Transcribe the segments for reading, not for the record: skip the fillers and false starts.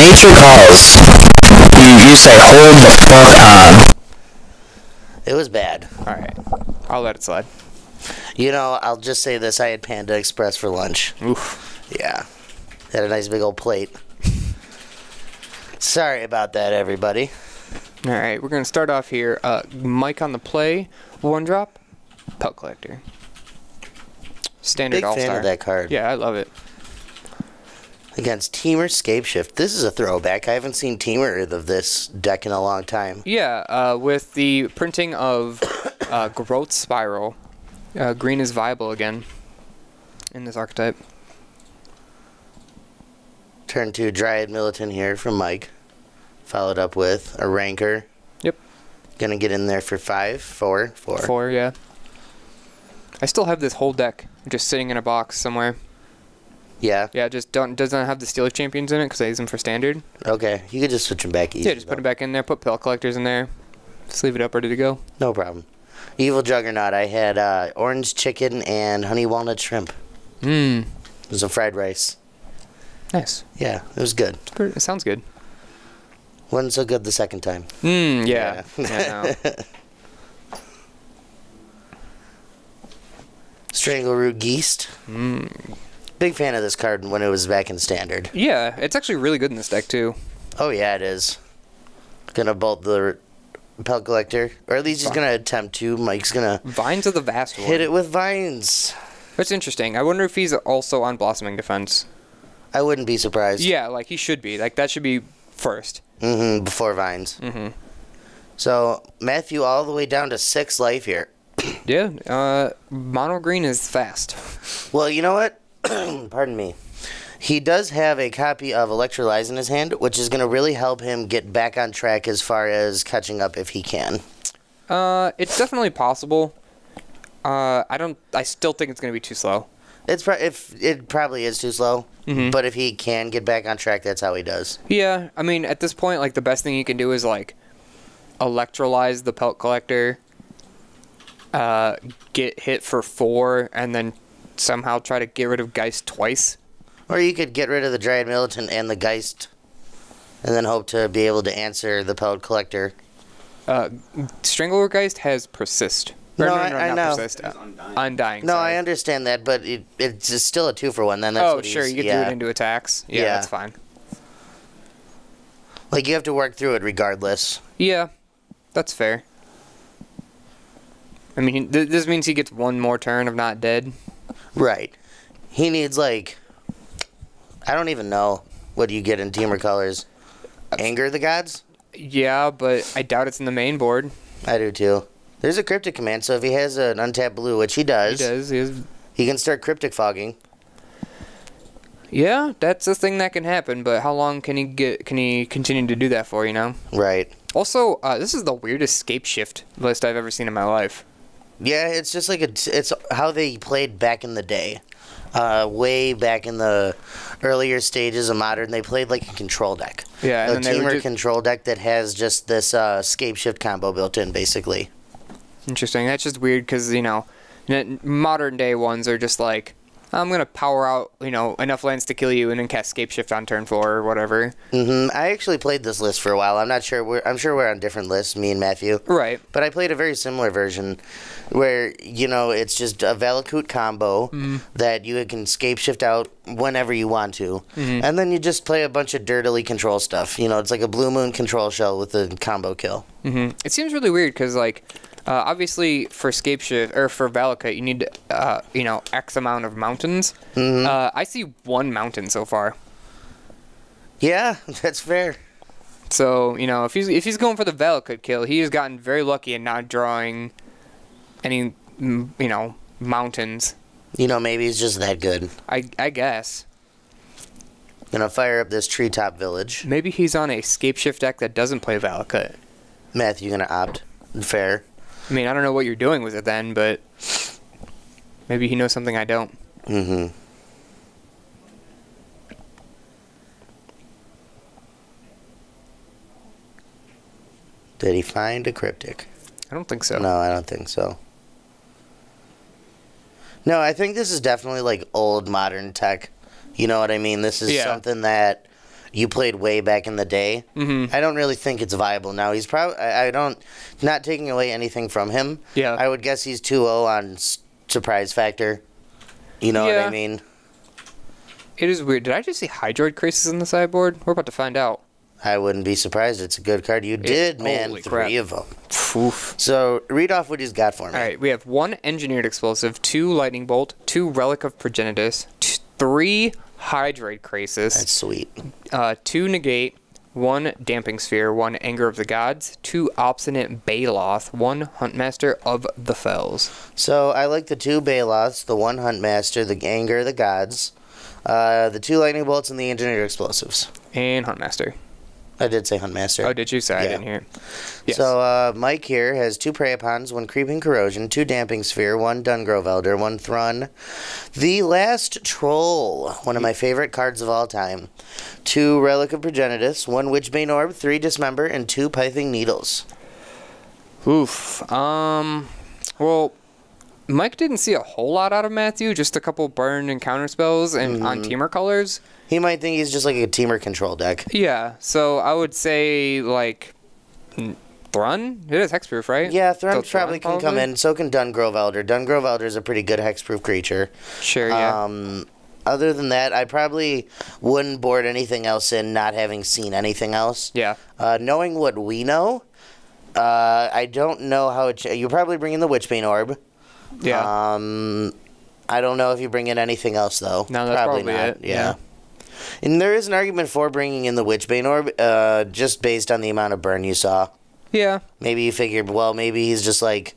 nature calls, you say hold the fuck on. It was bad. Alright. I'll let it slide. You know, I'll just say this. I had Panda Express for lunch. Oof. Yeah. Had a nice big old plate. Sorry about that, everybody. Alright, we're going to start off here. Mike on the play. One drop. Pelt Collector. Standard Big All-Star. fan of that card. Yeah, I love it. Against Teamer Scapeshift. This is a throwback. I haven't seen Teamer of this deck in a long time. Yeah, with the printing of Growth Spiral, green is viable again in this archetype. Turn 2 Dryad Militant here from Mike. Followed up with a Rancor. Yep. Gonna get in there for 4. 4, yeah. I still have this whole deck just sitting in a box somewhere. Yeah. Yeah, just doesn't have the Steelers Champions in it because I use them for standard. Okay, you could just switch them back easy. Yeah, just put them back in there, put Pelt Collectors in there. Just leave it up, ready to go. No problem. Evil Juggernaut, I had orange chicken and honey walnut shrimp. Mmm. It was a fried rice. Nice. Yeah, it was good. It sounds good. Wasn't so good the second time. Mmm, yeah. Yeah, no. Strangleroot Geist. Big fan of this card when it was back in standard. Yeah, it's actually really good in this deck, too. Oh, yeah, it is. Gonna bolt the Pelt Collector. Or at least he's gonna attempt to. Mike's gonna... Vines of the Vast One. Hit it with Vines. That's interesting. I wonder if he's also on Blossoming Defense. I wouldn't be surprised. Yeah, like, he should be. Like, that should be first. Mm-hmm, before Vines. Mm-hmm. So, Matthew all the way down to 6 life here. Yeah, mono green is fast. Well, you know what? Pardon me. He does have a copy of Electrolyze in his hand, which is going to really help him get back on track as far as catching up if he can. It's definitely possible. I still think it's going to be too slow. It probably is too slow, Mm-hmm. but if he can get back on track, that's how he does. Yeah, I mean, at this point, like, the best thing you can do is, like, Electrolyze the Pelt Collector, get hit for 4, and then somehow try to get rid of Geist twice. Or you could get rid of the Dryad Militant and the Geist, and then hope to be able to answer the Pelt Collector. Strangler Geist has Persist. No, Or, I not know. Persist. Undying. No, sorry. I understand that, but it's still a 2-for-1. Then that's Oh, what sure, he's, you can do it into attacks. Yeah, Yeah. that's fine. Like, you have to work through it regardless. Yeah, that's fair. I mean, this means he gets one more turn of not dead. Right. He needs, like... I don't even know what you get in Teamer colors. Anger the Gods? Yeah, but I doubt it's in the main board. I do, too. There's a Cryptic command, so if he has an untapped blue, which he does... He does. He can start Cryptic Fogging. Yeah, that's a thing that can happen, but how long can he continue to do that for, you know? Right. Also, this is the weirdest Scapeshift list I've ever seen in my life. Yeah, it's just like it's how they played back in the day. Way back in the earlier stages of Modern, they played like a control deck. Yeah, a and then they were Teamer control deck that has just this Scapeshift combo built in, basically. Interesting. That's just weird because, you know, modern day ones are just like, I'm going to power out, you know, enough lands to kill you and then cast Scapeshift on turn 4 or whatever. I actually played this list for a while. I'm not sure. I'm sure we're on different lists, me and Matthew. Right. But I played a very similar version where, you know, it's just a Valakut combo that you can Scapeshift out whenever you want to. And then you just play a bunch of dirtily control stuff. You know, it's like a Blue Moon control shell with a combo kill. It seems really weird because, like, obviously for Scapeshift or for Valakut, you need, you know, X amount of mountains. I see 1 mountain so far. Yeah, that's fair. So, you know, if he's going for the Valakut kill, he has gotten very lucky in not drawing any, you know, mountains. You know, maybe he's just that good. I guess. Gonna fire up this Treetop Village. Maybe he's on a Scapeshift deck that doesn't play Valakut. Matthew gonna opt. Fair. I mean, I don't know what you're doing with it then, but maybe he knows something I don't. Did he find a Cryptic? I don't think so. No, I don't think so. No, I think this is definitely like old modern tech. You know what I mean? This is something that you played way back in the day. I don't really think it's viable now. He's probably not taking away anything from him. Yeah. I would guess he's 2-0 on surprise factor. You know what I mean? It is weird. Did I just see Hydroid Crisis in the sideboard? We're about to find out. I wouldn't be surprised. It's a good card. You did, man. Holy 3 crap. of them. Oof. So read off what he's got for me. All right, we have 1 Engineered Explosive, 2 Lightning Bolt, 2 Relic of Progenitus, 3 Hydroid Crisis. That's sweet. 2 Negate, 1 Damping Sphere, 1 Anger of the Gods, 2 Obstinate Baloth, 1 Huntmaster of the Fells. So I like the 2 Baloths, the 1 Huntmaster, the Anger of the Gods, the 2 Lightning Bolts, and the Engineered Explosives. And Huntmaster. I did say Huntmaster. Oh, did you? Sorry, I didn't hear. Yes. So Mike here has 2 Preyapons, 1 Creeping Corrosion, 2 Damping Sphere, 1 Dungrove Elder, 1 Thrun. The Last Troll, one of my favorite cards of all time. 2 Relic of Progenitus, 1 Witchbane Orb, 3 Dismember, and 2 Pithing Needles. Oof. Well, Mike didn't see a whole lot out of Matthew, just a couple burn and counter spells and on Teamer colors. He might think he's just like a Teamer control deck. Yeah, so I would say, like, Thrun? It is hexproof, right? Yeah, Thrun probably can come in. So can Dungrove Elder. Dungrove Elder is a pretty good hexproof creature. Sure, yeah. Other than that, I probably wouldn't board anything else in, not having seen anything else. Yeah. Knowing what we know, I don't know how it... You probably bring in the Witchbane Orb. Yeah. I don't know if you bring in anything else, though. No, that's probably not. it. Yeah. And there is an argument for bringing in the Witchbane Orb, just based on the amount of burn you saw. Yeah. Maybe you figured, well, maybe he's just like...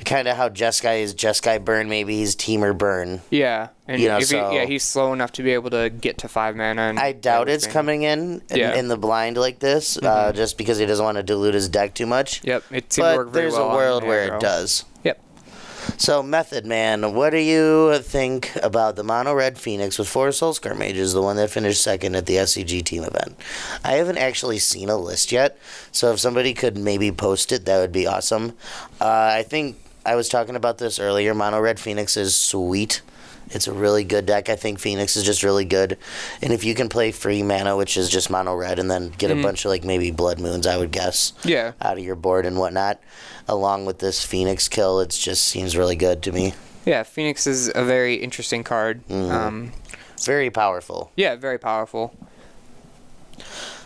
Kind of how Jeskai is Jeskai burn, maybe he's Teamer burn. Yeah. And you know, he's slow enough to be able to get to 5 mana. And I doubt it's coming in the blind like this, just because he doesn't want to dilute his deck too much. Yep, it seems to work very well. But there's a world where it does. Yep. So, Method Man, what do you think about the Mono Red Phoenix with 4 Soulscar Mages, the one that finished second at the SCG team event? I haven't actually seen a list yet, so if somebody could maybe post it, that would be awesome. I think I was talking about this earlier. Mono Red Phoenix is sweet. It's a really good deck. I think Phoenix is just really good. And if you can play free mana, which is just mono red, and then get a bunch of, like, maybe Blood Moons, I would guess, out of your board and whatnot, along with this Phoenix kill, it just seems really good to me. Yeah, Phoenix is a very interesting card. Very powerful. Yeah, very powerful.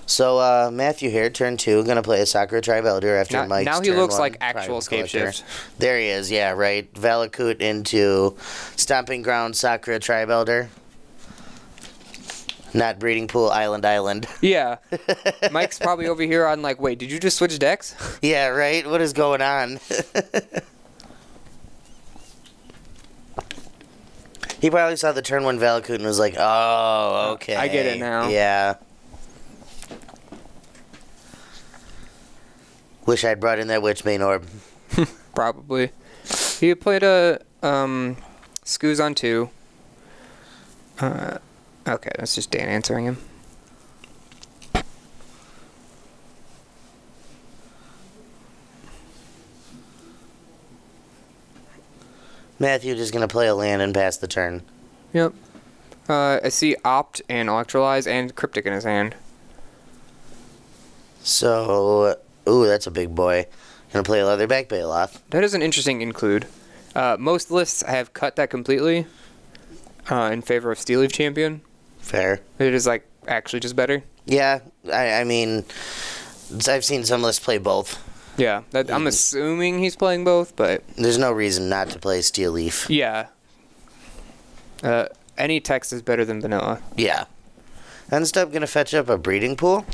So, Matthew here, turn 2, going to play a Sakura Tribe Elder after Mike's Now he turn looks 1, like actual Scapeshift. There he is, yeah, right. Valakut into Stomping Ground Sakura Tribe Elder. Not Breeding Pool Island. Yeah. Mike's probably over here on like, wait, did you just switch decks? Yeah, right? What is going on? He probably saw the turn 1 Valakut and was like, oh, okay. I get it now. Yeah. Wish I'd brought in that Witchbane Orb. Probably. He played a Scoos on 2. Okay, that's just Dan answering him. Matthew just going to play a land and pass the turn. Yep. I see Opt and Electrolyze and Cryptic in his hand. So, ooh, that's a big boy. Gonna play a Leatherback Baloth. That is an interesting include. Most lists have cut that completely in favor of Steel Leaf Champion. Fair. It is, like, actually just better. Yeah, I mean, I've seen some lists play both. Yeah, I'm assuming he's playing both, but... There's no reason not to play Steel Leaf. Yeah. Any text is better than vanilla. Yeah. Unstub gonna fetch up a Breeding Pool?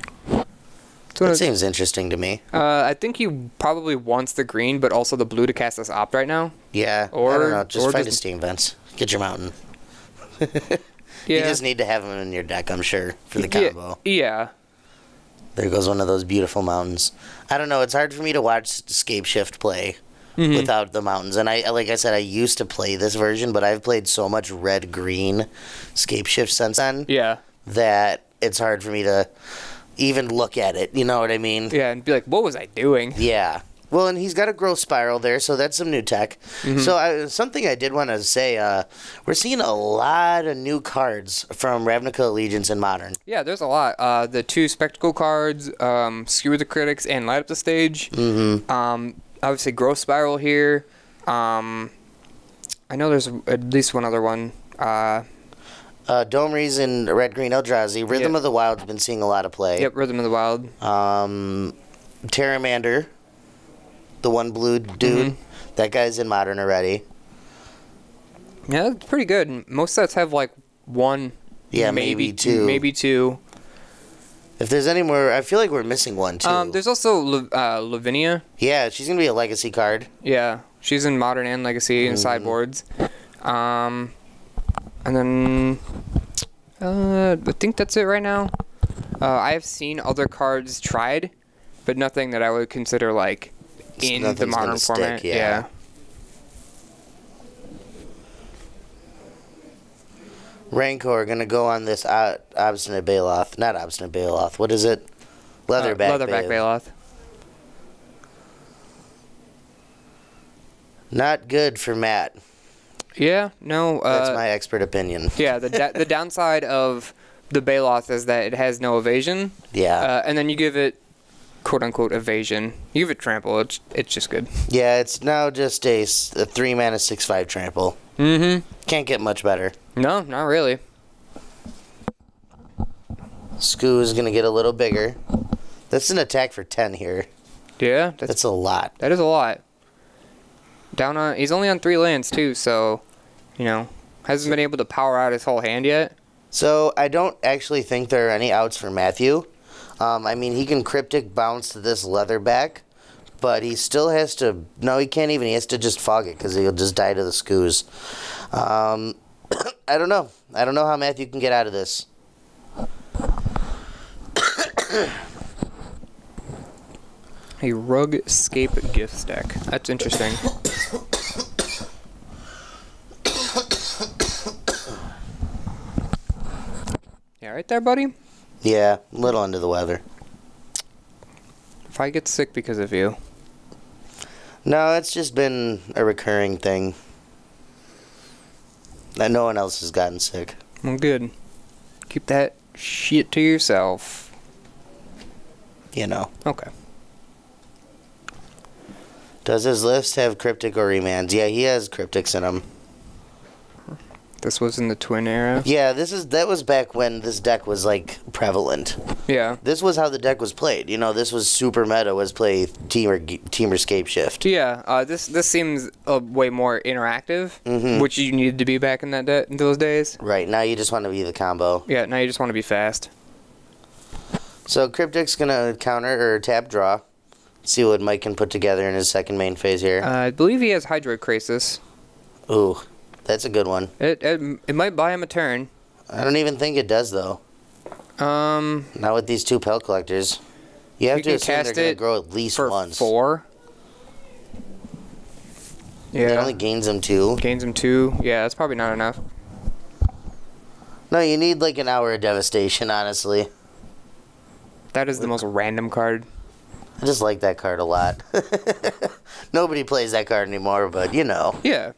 That seems interesting to me. I think he probably wants the green, but also the blue to cast this Opt right now. Yeah, I don't know. Just find his Steam Vents. Get your Mountain. You just need to have him in your deck, I'm sure, for the combo. Yeah. There goes one of those beautiful mountains. I don't know. It's hard for me to watch Scapeshift play without the mountains. And like I said, I used to play this version, but I've played so much red-green Scapeshift since then that it's hard for me to even look at it. You know what I mean? Yeah, and be like, what was I doing? Yeah. Well, and he's got a growth spiral there, so that's some new tech. So something I did want to say, we're seeing a lot of new cards from Ravnica Allegiance in Modern. Yeah, there's a lot. The 2 spectacle cards, Skewer the Critics and Light Up the Stage. Obviously, growth spiral here. I know there's at least one other one. Domries and Red-Green Eldrazi. Rhythm of the Wild's been seeing a lot of play. Yep, Rhythm of the Wild. Terramander, the one blue dude. That guy's in Modern already. Yeah, it's pretty good. Most sets have like 1. Yeah, maybe 2. Maybe 2. If there's any more, I feel like we're missing one, too. There's also Lavinia. Yeah, she's going to be a legacy card. Yeah, she's in Modern and Legacy and sideboards. And then I think that's it right now. I have seen other cards tried, but nothing that I would consider like in the Modern format. Stick, yeah. Rancor going to go on this Obstinate Baloth. Not Obstinate Baloth. What is it? Leatherback Baloth. Not good for Matt. Yeah, no. That's my expert opinion. Yeah, the downside of the Baloth is that it has no evasion. Yeah. And then you give it, quote unquote, evasion. You give it trample. It's just good. Yeah, it's now just a 3-mana 6/5 trample. Can't get much better. No, not really. Skoo is going to get a little bigger. That's an attack for 10 here. Yeah, that's a lot. That is a lot. He's only on 3 lands too, so hasn't been able to power out his whole hand yet. So I don't actually think there are any outs for Matthew. I mean, he can cryptic bounce to this Leatherback, but he still has to. No, he can't even. He has to just fog it because he'll just die to the Skoos. I don't know. I don't know how Matthew can get out of this. A Rug Scape gift deck. That's interesting. Yeah, right there, buddy? Yeah, a little under the weather. If I get sick because of you. No, it's just been a recurring thing. That no one else has gotten sick. Well, good. Keep that shit to yourself. Okay. Does his list have cryptic or remands? Yeah, he has cryptics in him. This was in the Twin era? Yeah, that was back when this deck was, like, prevalent. Yeah. This was how the deck was played. This was super meta, was play Teamer Scapeshift. Yeah, this seems way more interactive, which you needed to be back in those days. Right, now you just want to be the combo. Yeah, now you just want to be fast. So Cryptic's going to counter or tap draw. See what Mike can put together in his second main phase here. I believe he has Hydroid Krasis. Ooh, that's a good one. It might buy him a turn. I don't even think it does, though. Not with these 2 Pel Collectors. You have to assume they're going to grow at least once. 4. Yeah. It only gains them 2. Gains him 2. Yeah, that's probably not enough. No, you need like an hour of devastation, honestly. That is the most random card. I just like that card a lot. Nobody plays that card anymore, but Yeah.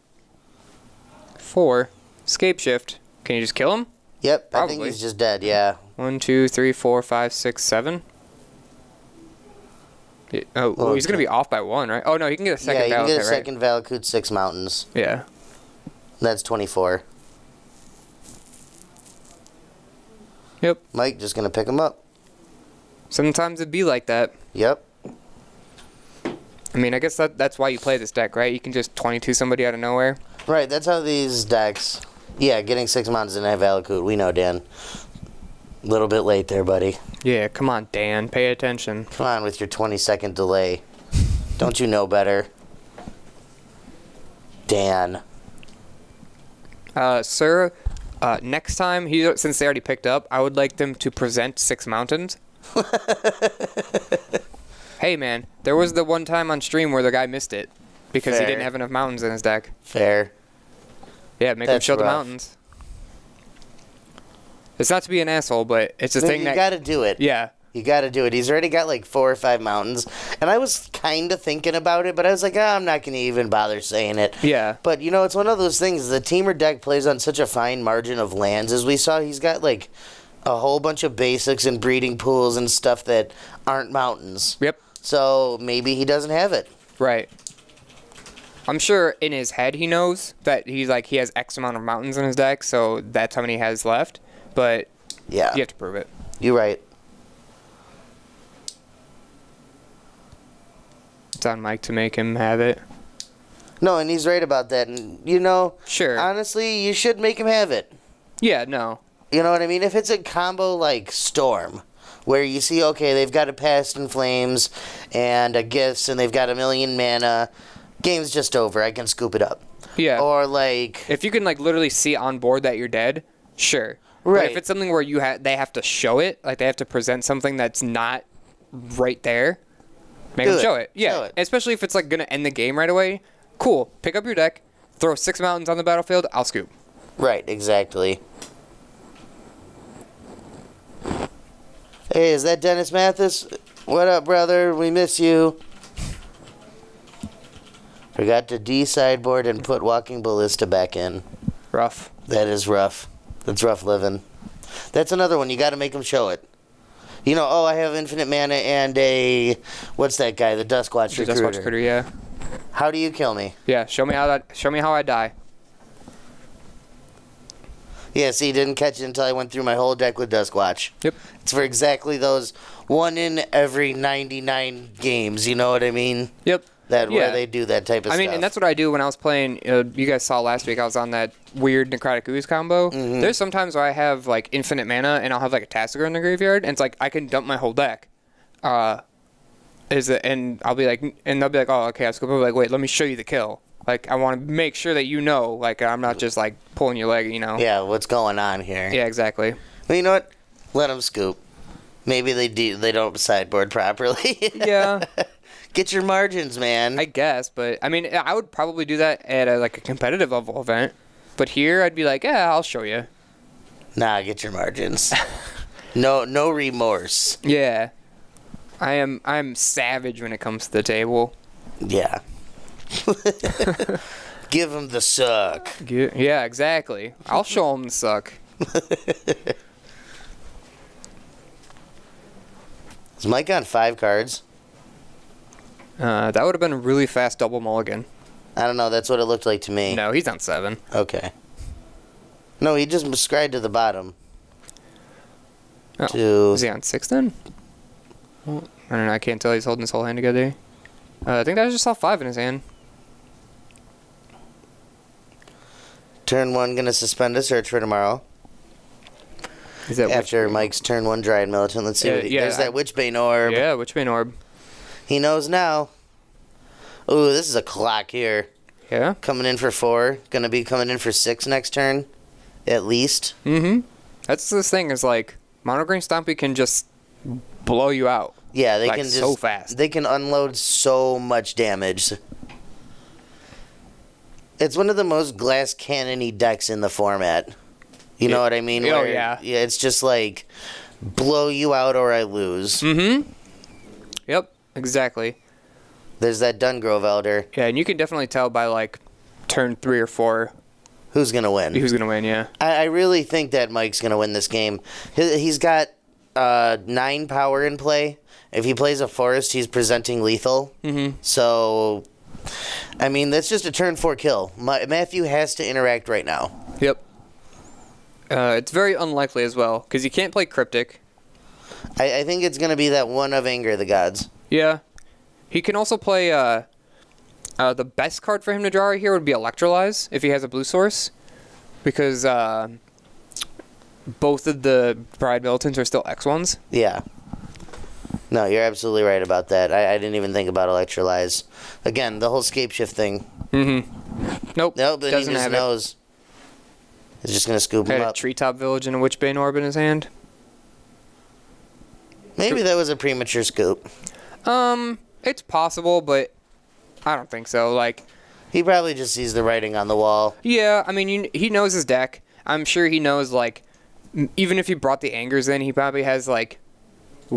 4. Scapeshift. Can you just kill him? Yep, Probably. I think he's just dead, yeah. 1, 2, 3, 4, 5, 6, 7. Oh, he's going to be off by 1, right? Oh, no, he can get a second Valakut, Yeah, you can get a right? second Valakut, 6 mountains. Yeah. That's 24. Yep. Mike just going to pick him up. Sometimes it'd be like that. Yep. I mean, I guess that's why you play this deck, right? You can just 22 somebody out of nowhere. Right, that's how these decks... Yeah, getting 6 mountains and a Valakut. We know, Dan. A little bit late there, buddy. Yeah, come on, Dan. Pay attention. Come on with your 20-second delay. Don't you know better? Dan. Sir, next time, since they already picked up, I would like them to present 6 mountains. Hey, man, there was the one time on stream where the guy missed it because he didn't have enough mountains in his deck. Fair. Yeah, make him show the mountains. It's not to be an asshole, but it's a thing that... You gotta do it. Yeah. You got to do it. He's already got like 4 or 5 mountains. And I was kind of thinking about it, but I was like, I'm not going to even bother saying it. Yeah. But, you know, it's one of those things. The teamer deck plays on such a fine margin of lands. As we saw, he's got like a whole bunch of basics and breeding pools and stuff that aren't mountains. Yep. So maybe he doesn't have it. Right. I'm sure in his head he knows that he has X amount of mountains in his deck, so that's how many he has left. But yeah, you have to prove it. You're right. It's on Mike to make him have it. No, and he's right about that. And, you know, sure. Honestly, you should make him have it. Yeah, no. You know what I mean? If it's a combo like Storm, where you see, okay, they've got a Past in Flames and a Gifts, and they've got 1,000,000 mana, game's just over. I can scoop it up. Yeah. Or like, if you can like literally see on board that you're dead, sure. Right. But if it's something where they have to show it, like they have to present something that's not right there, make them show it. Yeah. Show it. Especially if it's like gonna end the game right away. Cool. Pick up your deck, throw 6 mountains on the battlefield. I'll scoop. Right. Exactly. Hey, is that Dennis Mathis? What up, brother? We miss you. Forgot to de-sideboard and put Walking Ballista back in. Rough. That is rough. That's rough living. That's another one. You got to make them show it. You know, I have infinite mana and a... What's that guy? The Duskwatch Recruiter. Duskwatch Recruiter, yeah. How do you kill me? Yeah, show me how I die. Yeah, see, didn't catch it until I went through my whole deck with Duskwatch. Yep. It's for exactly those 1 in every 99 games, you know what I mean? Yep. Where they do that type of stuff. I mean, and that's what I do when I was playing. You guys saw last week I was on that weird Necrotic Ooze combo. Mm-hmm. There's sometimes where I have like infinite mana and I'll have like a Tassiger in the graveyard, and it's like I can dump my whole deck. And I'll be like, and they'll be like, oh, okay, I'll scoop. I'll be like, wait, let me show you the kill. Like, I want to make sure that you know, like, I'm not just like pulling your leg, you know. Yeah, what's going on here? Yeah, exactly. Well, you know what? Let them scoop. Maybe they don't sideboard properly. Yeah. Get your margins, man. I guess, but I mean, I would probably do that at a competitive level event. But here, I'd be like, yeah, I'll show you. Nah, get your margins. No remorse. Yeah, I'm savage when it comes to the table. Yeah. Give him the suck. Yeah, exactly. I'll show him the suck. Is Mike on 5 cards? That would have been a really fast double mulligan. I don't know. That's what it looked like to me. No, he's on 7. Okay. No, he just scried to the bottom. Oh. Is he on 6 then? Well, I don't know. I can't tell. He's holding his whole hand together. I think I just saw 5 in his hand. Turn 1, gonna suspend a search for tomorrow. Is that after Mike's turn 1 Dryad Militant? Let's see. There's that Witchbane Orb. Yeah, Witchbane Orb. He knows now. Ooh, this is a clock here. Yeah. Coming in for 4. Gonna be coming in for 6 next turn, at least. Mm-hmm. That's the thing is like Mono Green Stompy can just blow you out. Yeah, they can just so fast. They can unload so much damage. It's one of the most glass cannon-y decks in the format. You know what I mean? Oh, yeah. Yeah, it's just like, blow you out or I lose. Mm-hmm. Yep, exactly. There's that Dungrove Elder. Yeah, and you can definitely tell by, like, turn 3 or 4. Who's going to win? Who's going to win, yeah. I really think that Mike's going to win this game. He's got 9 power in play. If he plays a forest, he's presenting lethal. Mm-hmm. So, I mean, that's just a turn 4 kill. Matthew has to interact right now. Yep. It's very unlikely as well, because you can't play Cryptic. I think it's going to be that one of Anger of the Gods. Yeah. He can also play, the best card for him to draw right here would be Electrolyze, if he has a blue source. Because, both of the Dryad Militants are still X1s. Yeah. No, you're absolutely right about that. I didn't even think about Electrolyze. Again, the whole Scapeshift thing. Mm-hmm. Nope. Nope, then he just knows. He's just going to scoop him Had up. a Treetop Village and a Witchbane Orb in his hand. Maybe that was a premature scoop. It's possible, but I don't think so. Like, he probably just sees the writing on the wall. Yeah, I mean, he knows his deck. I'm sure he knows, like, even if he brought the Angers in, he probably has, like,